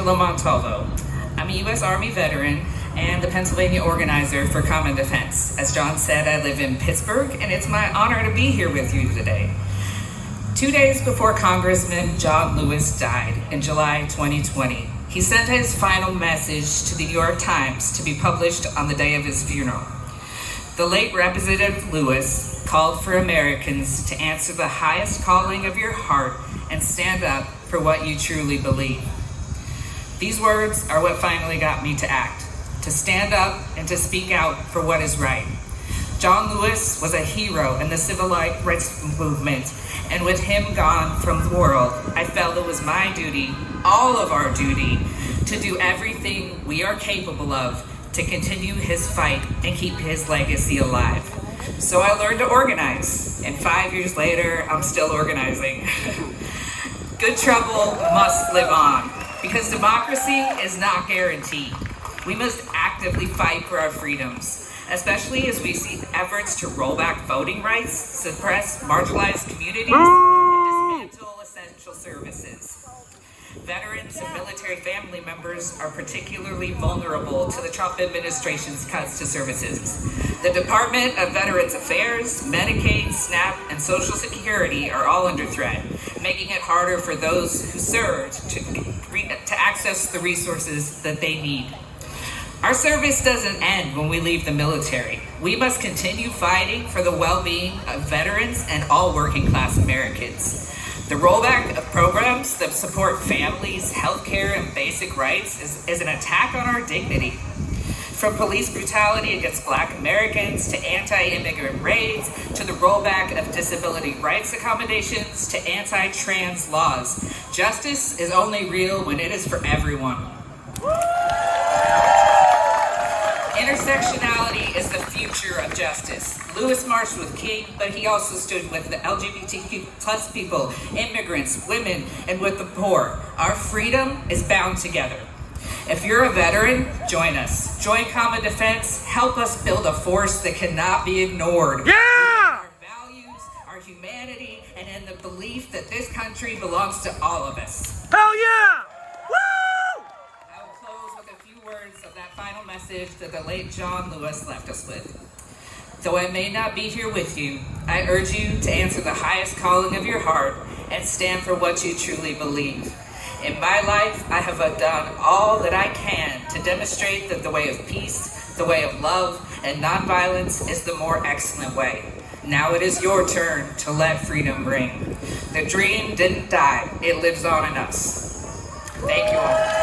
Angela Montalvo. I'm a U.S. Army veteran and the Pennsylvania organizer for Common Defense. As John said, I live in Pittsburgh, and it's my honor to be here with you today. 2 days before Congressman John Lewis died in July 2020, he sent his final message to the New York Times to be published on the day of his funeral. The late Representative Lewis called for Americans to answer the highest calling of your heart and stand up for what you truly believe. These words are what finally got me to act, to stand up and to speak out for what is right. John Lewis was a hero in the civil rights movement, and with him gone from the world, I felt it was my duty, all of our duty, to do everything we are capable of to continue his fight and keep his legacy alive. So I learned to organize, and 5 years later, I'm still organizing. Good trouble must live on, because democracy is not guaranteed. We must actively fight for our freedoms, especially as we see efforts to roll back voting rights, suppress marginalized communities, and dismantle essential services. Veterans and military family members are particularly vulnerable to the Trump administration's cuts to services. The Department of Veterans Affairs, Medicaid, SNAP, and Social Security are all under threat, making it harder for those who served to access the resources that they need. Our service doesn't end when we leave the military. We must continue fighting for the well-being of veterans and all working-class Americans. The rollback of programs that support families, healthcare, and basic rights is an attack on our dignity. From police brutality against Black Americans, to anti-immigrant raids, to the rollback of disability rights accommodations, to anti-trans laws, justice is only real when it is for everyone. Intersectionality is the future of justice. Lewis marched with King, but he also stood with the LGBTQ plus people, immigrants, women, and with the poor. Our freedom is bound together. If you're a veteran, join us. Join Common Defense. Help us build a force that cannot be ignored. Yeah! Our values, our humanity, and in the belief that this country belongs to all of us. Hell yeah! Woo! I will close with a few words of that final message that the late John Lewis left us with. Though I may not be here with you, I urge you to answer the highest calling of your heart and stand for what you truly believe. In my life, I have done all that I can to demonstrate that the way of peace, the way of love, and nonviolence is the more excellent way. Now it is your turn to let freedom ring. The dream didn't die, it lives on in us. Thank you all.